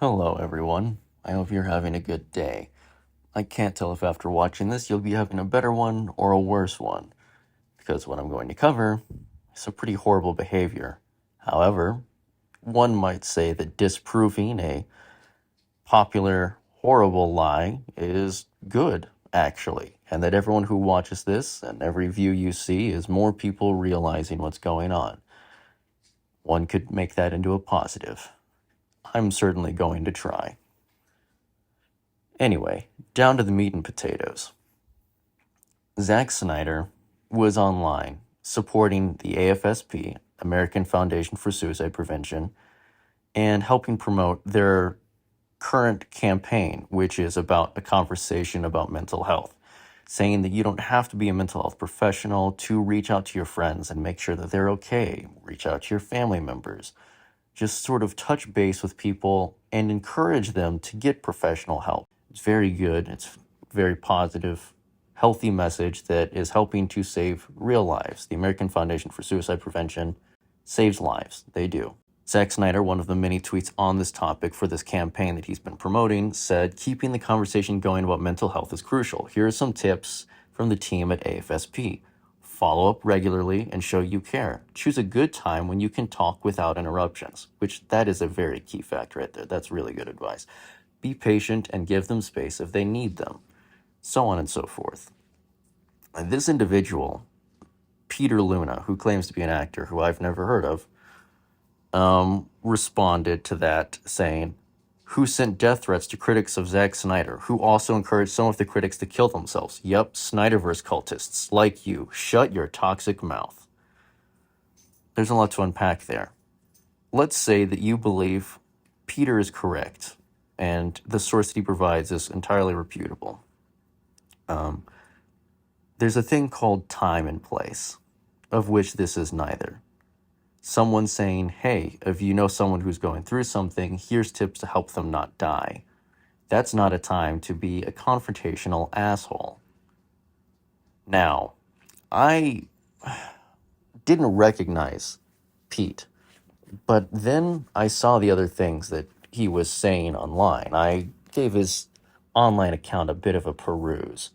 Hello, everyone. I hope you're having a good day. I can't tell if after watching this you'll be having a better one or a worse one, because what I'm going to cover is some pretty horrible behavior. However, one might say that disproving a popular, horrible lie is good, actually, and that everyone who watches this and every view you see is more people realizing what's going on. One could make that into a positive. I'm certainly going to try. Anyway, down to the meat and potatoes. Zack Snyder was online supporting the AFSP, American Foundation for Suicide Prevention, and helping promote their current campaign, which is about a conversation about mental health, saying that you don't have to be a mental health professional to reach out to your friends and make sure that they're okay, reach out to your family members, just sort of touch base with people and encourage them to get professional help. It's very good. It's very positive, healthy message that is helping to save real lives. The American Foundation for Suicide Prevention saves lives. They do. Zack Snyder, one of the many tweets on this topic for this campaign that he's been promoting, said, "Keeping the conversation going about mental health is crucial. Here are some tips from the team at AFSP. Follow up regularly and show you care. Choose a good time when you can talk without interruptions," which that is a very key fact right there. That's really good advice. Be patient and give them space if they need them, so on and so forth. And this individual, Peter Luna, who claims to be an actor who I've never heard of, responded to that saying, "Who sent death threats to critics of Zack Snyder, who also encouraged some of the critics to kill themselves. Yep, Snyderverse cultists, like you. Shut your toxic mouth." There's a lot to unpack there. Let's say that you believe Peter is correct, and the source that he provides is entirely reputable. There's a thing called time and place, of which this is neither. Someone saying, "Hey, if you know someone who's going through something, here's tips to help them not die." That's not a time to be a confrontational asshole. Now, I didn't recognize Pete, but then I saw the other things that he was saying online. I gave his online account a bit of a peruse,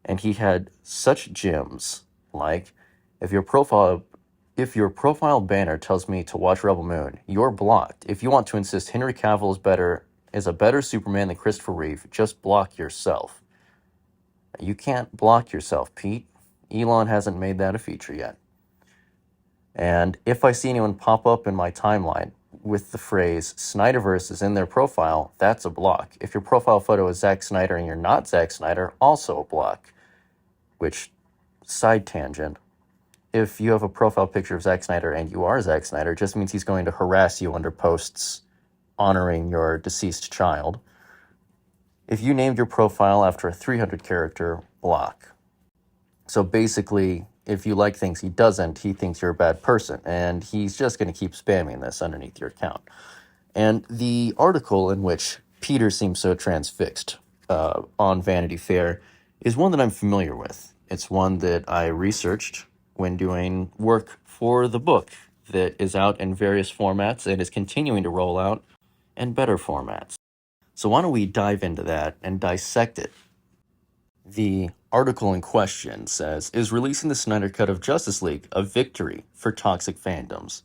and he had such gems like, if your profile banner tells me to watch Rebel Moon, you're blocked. If you want to insist Henry Cavill is a better Superman than Christopher Reeve, just block yourself. You can't block yourself, Pete. Elon hasn't made that a feature yet. And if I see anyone pop up in my timeline with the phrase Snyderverse is in their profile, that's a block. If your profile photo is Zack Snyder and you're not Zack Snyder, also a block. Which, side tangent, if you have a profile picture of Zack Snyder and you are Zack Snyder, it just means he's going to harass you under posts honoring your deceased child. If you named your profile after a 300-character block. So basically, if you like things he doesn't, he thinks you're a bad person, and he's just going to keep spamming this underneath your account. And the article in which Peter seems so transfixed on Vanity Fair is one that I'm familiar with. It's one that I researched when doing work for the book that is out in various formats and is continuing to roll out in better formats. So why don't we dive into that and dissect it? The article in question says, "Is releasing the Snyder Cut of Justice League a victory for toxic fandoms?"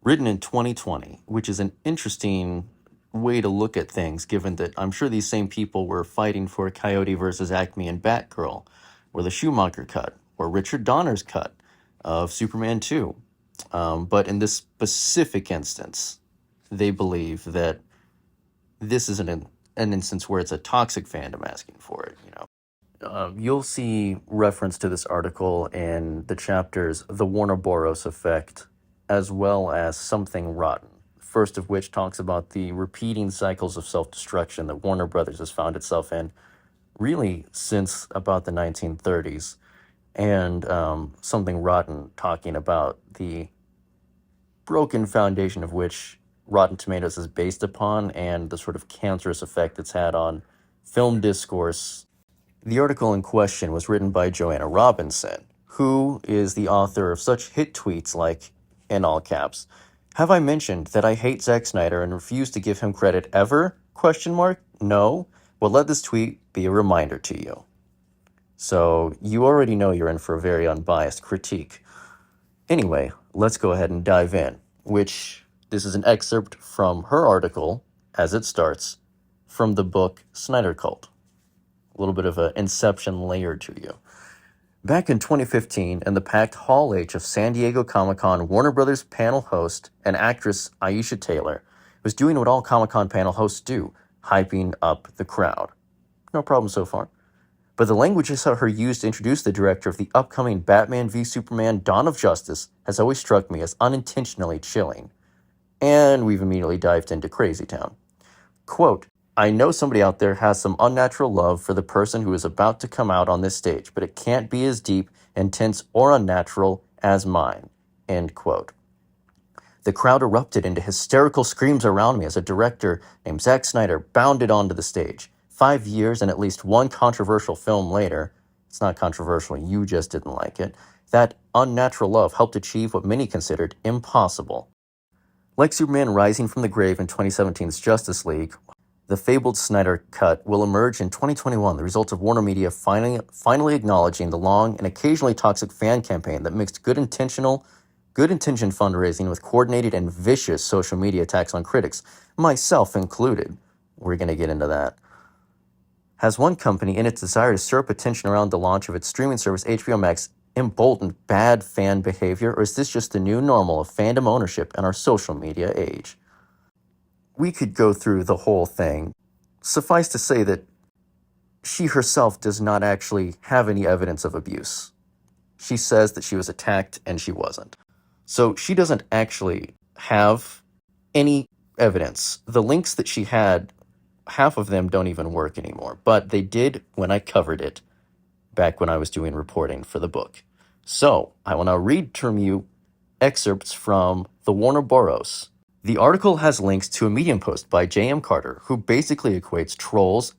Written in 2020, which is an interesting way to look at things, given that I'm sure these same people were fighting for Coyote versus Acme and Batgirl, or the Schumacher cut, or Richard Donner's cut of Superman 2. But in this specific instance, they believe that this is an instance where it's a toxic fandom asking for it, You'll see reference to this article in the chapters The Warner Boros Effect, as well as Something Rotten, first of which talks about the repeating cycles of self-destruction that Warner Brothers has found itself in really since about the 1930s, and Something Rotten talking about the broken foundation of which Rotten Tomatoes is based upon and the sort of cancerous effect it's had on film discourse. The article in question was written by Joanna Robinson, who is the author of such hit tweets like, in all caps, Have I mentioned that I hate Zack Snyder and refuse to give him credit ever? No? Well, let this tweet be a reminder to you. So, you already know you're in for a very unbiased critique. Anyway, let's go ahead and dive in, this is an excerpt from her article, as it starts, from the book Snyder Cult. A little bit of an Inception layer to you. Back in 2015, in the packed Hall H of San Diego Comic-Con, Warner Brothers panel host and actress Aisha Taylor was doing what all Comic-Con panel hosts do, hyping up the crowd. No problem so far. But the language I saw her use to introduce the director of the upcoming Batman v Superman Dawn of Justice has always struck me as unintentionally chilling. And we've immediately dived into Crazy Town. Quote, I know somebody out there has some unnatural love for the person who is about to come out on this stage, but it can't be as deep, intense, or unnatural as mine. End quote. The crowd erupted into hysterical screams around me as a director named Zack Snyder bounded onto the stage. 5 years and at least one controversial film later, it's not controversial, you just didn't like it, that unnatural love helped achieve what many considered impossible. Like Superman rising from the grave in 2017's Justice League, the fabled Snyder Cut will emerge in 2021, the result of Warner Media finally acknowledging the long and occasionally toxic fan campaign that mixed good-intentioned fundraising with coordinated and vicious social media attacks on critics, myself included. We're going to get into that. Has one company, in its desire to stir up attention around the launch of its streaming service HBO Max, emboldened bad fan behavior, or is this just the new normal of fandom ownership in our social media age? We could go through the whole thing. Suffice to say that she herself does not actually have any evidence of abuse. She says that she was attacked and she wasn't. So she doesn't actually have any evidence. The links that she had, half of them don't even work anymore, but they did when I covered it back when I was doing reporting for the book. So I will now read from you excerpts from the Warner Boros. The article has links to a Medium post by J.M. Carter, who basically equates trolls,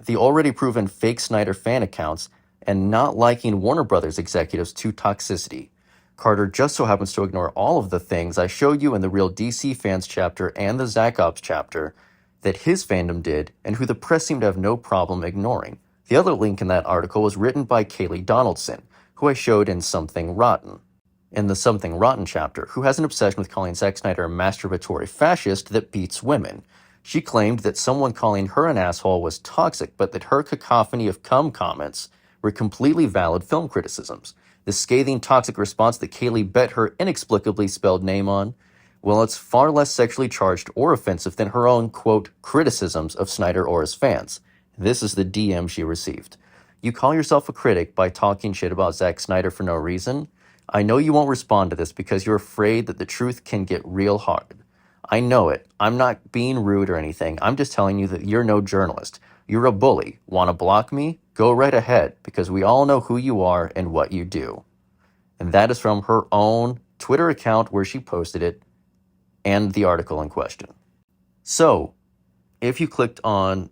the already proven fake Snyder fan accounts, and not liking Warner Brothers executives to toxicity. Carter just so happens to ignore all of the things I show you in the Real DC Fans chapter and the Zack Ops chapter that his fandom did, and who the press seemed to have no problem ignoring. The other link in that article was written by Kaylee Donaldson, who I showed in Something Rotten. In the Something Rotten chapter, who has an obsession with calling Zack Snyder a masturbatory fascist that beats women. She claimed that someone calling her an asshole was toxic, but that her cacophony of cum comments were completely valid film criticisms. The scathing, toxic response that Kaylee bet her inexplicably spelled name on, well, it's far less sexually charged or offensive than her own, quote, criticisms of Snyder or his fans. This is the DM she received. You call yourself a critic by talking shit about Zack Snyder for no reason? I know you won't respond to this because you're afraid that the truth can get real hard. I know it. I'm not being rude or anything. I'm just telling you that you're no journalist. You're a bully. Want to block me? Go right ahead, because we all know who you are and what you do. And that is from her own Twitter account where she posted it and the article in question. So, if you clicked on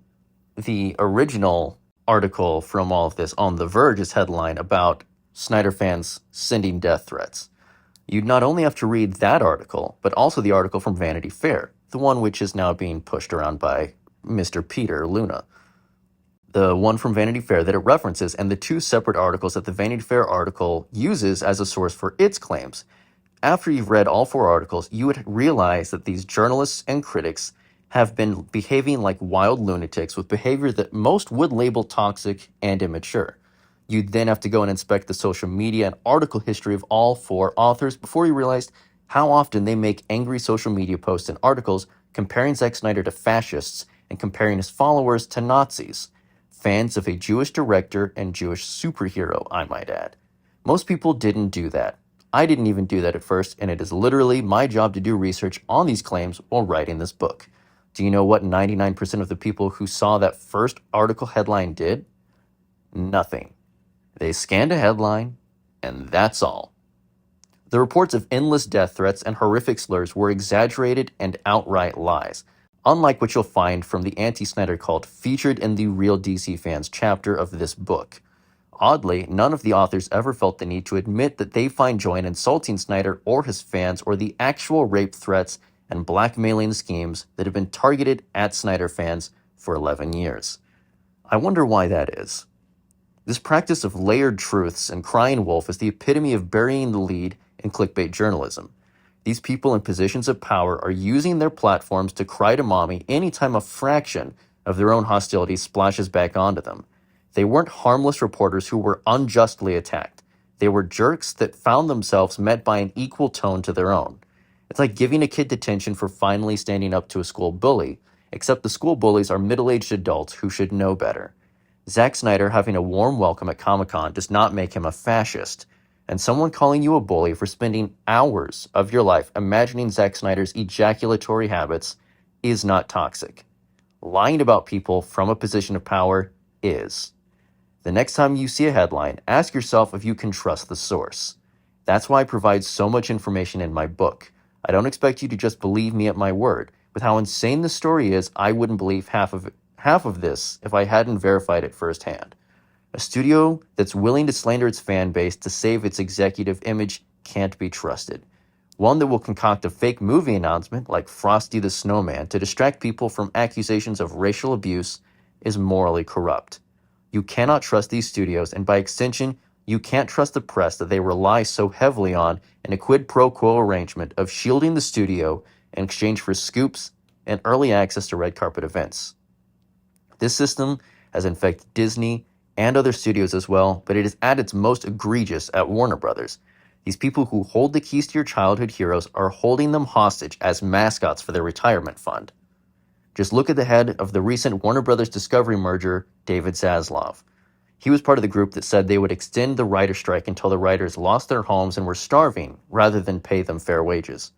the original article from all of this on The Verge's headline about Snyder fans sending death threats, you'd not only have to read that article, but also the article from Vanity Fair, the one which is now being pushed around by Mr. Peter Luna. The one from Vanity Fair that it references, and the two separate articles that the Vanity Fair article uses as a source for its claims. After you've read all four articles, you would realize that these journalists and critics have been behaving like wild lunatics with behavior that most would label toxic and immature. You'd then have to go and inspect the social media and article history of all four authors before you realized how often they make angry social media posts and articles comparing Zack Snyder to fascists and comparing his followers to Nazis. Fans of a Jewish director and Jewish superhero, I might add. Most people didn't do that. I didn't even do that at first, and it is literally my job to do research on these claims while writing this book. Do you know what 99% of the people who saw that first article headline did? Nothing. They scanned a headline, and that's all. The reports of endless death threats and horrific slurs were exaggerated and outright lies, unlike what you'll find from the anti-Snyder cult featured in the Real DC Fans chapter of this book. Oddly, none of the authors ever felt the need to admit that they find joy in insulting Snyder or his fans or the actual rape threats and blackmailing schemes that have been targeted at Snyder fans for 11 years. I wonder why that is. This practice of layered truths and crying wolf is the epitome of burying the lead in clickbait journalism. These people in positions of power are using their platforms to cry to mommy anytime a fraction of their own hostility splashes back onto them. They weren't harmless reporters who were unjustly attacked. They were jerks that found themselves met by an equal tone to their own. It's like giving a kid detention for finally standing up to a school bully, except the school bullies are middle-aged adults who should know better. Zack Snyder having a warm welcome at Comic-Con does not make him a fascist, and someone calling you a bully for spending hours of your life imagining Zack Snyder's ejaculatory habits is not toxic. Lying about people from a position of power is. The next time you see a headline, ask yourself if you can trust the source. That's why I provide so much information in my book. I don't expect you to just believe me at my word. With how insane the story is, I wouldn't believe half of this if I hadn't verified it firsthand. A studio that's willing to slander its fan base to save its executive image can't be trusted. One that will concoct a fake movie announcement like Frosty the Snowman to distract people from accusations of racial abuse is morally corrupt. You cannot trust these studios, and by extension, you can't trust the press that they rely so heavily on in a quid pro quo arrangement of shielding the studio in exchange for scoops and early access to red carpet events. This system has infected Disney and other studios as well, but it is at its most egregious at Warner Brothers. These people who hold the keys to your childhood heroes are holding them hostage as mascots for their retirement fund. Just look at the head of the recent Warner Brothers Discovery merger, David Zaslav. He was part of the group that said they would extend the writer strike until the writers lost their homes and were starving rather than pay them fair wages.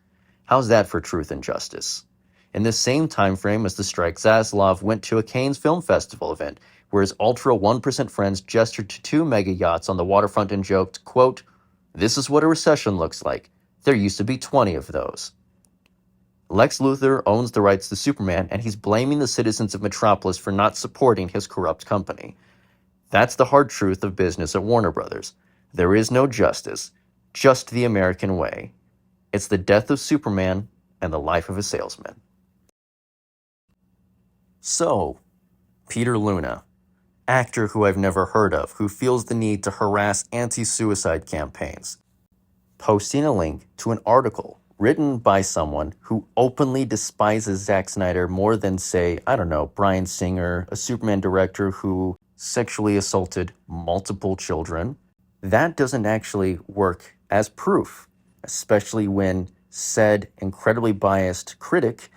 How's that for truth and justice? In this same time frame as the strike, Zaslav went to a Cannes Film Festival event where his ultra 1% friends gestured to two mega yachts on the waterfront and joked, quote, "This is what a recession looks like. There used to be 20 of those." Lex Luthor owns the rights to Superman, and he's blaming the citizens of Metropolis for not supporting his corrupt company. That's the hard truth of business at Warner Brothers. There is no justice, just the American way. It's the death of Superman and the life of a salesman. So, Peter Luna, actor who I've never heard of, who feels the need to harass anti-suicide campaigns, posting a link to an article written by someone who openly despises Zack Snyder more than, say, I don't know, Bryan Singer, a Superman director who sexually assaulted multiple children. That doesn't actually work as proof, especially when said incredibly biased critic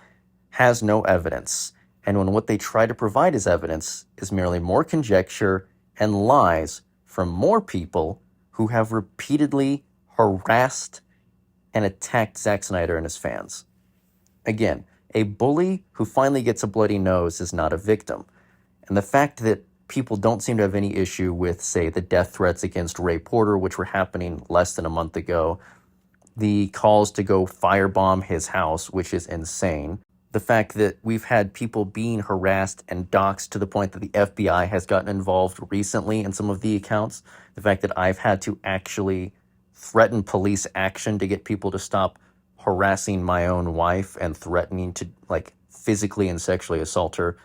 has no evidence, and when what they try to provide as evidence is merely more conjecture and lies from more people who have repeatedly harassed and attacked Zack Snyder and his fans. Again, a bully who finally gets a bloody nose is not a victim. And the fact that people don't seem to have any issue with, say, the death threats against Ray Porter, which were happening less than a month ago, the calls to go firebomb his house, which is insane, the fact that we've had people being harassed and doxxed to the point that the FBI has gotten involved recently in some of the accounts, the fact that I've had to actually threaten police action to get people to stop harassing my own wife and threatening to, physically and sexually assault her.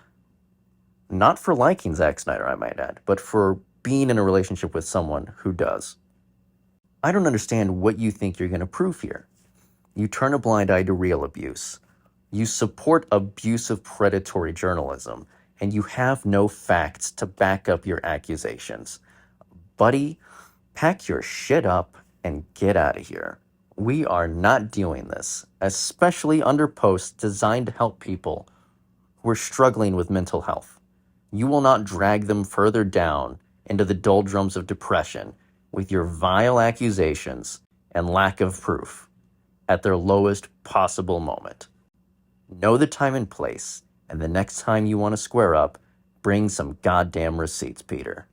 Not for liking Zack Snyder, I might add, but for being in a relationship with someone who does. I don't understand what you think you're going to prove here. You turn a blind eye to real abuse. You support abusive predatory journalism, and you have no facts to back up your accusations. Buddy, pack your shit up and get out of here. We are not doing this, especially under posts designed to help people who are struggling with mental health. You will not drag them further down into the doldrums of depression with your vile accusations and lack of proof at their lowest possible moment. Know the time and place, and the next time you want to square up, bring some goddamn receipts, Peter.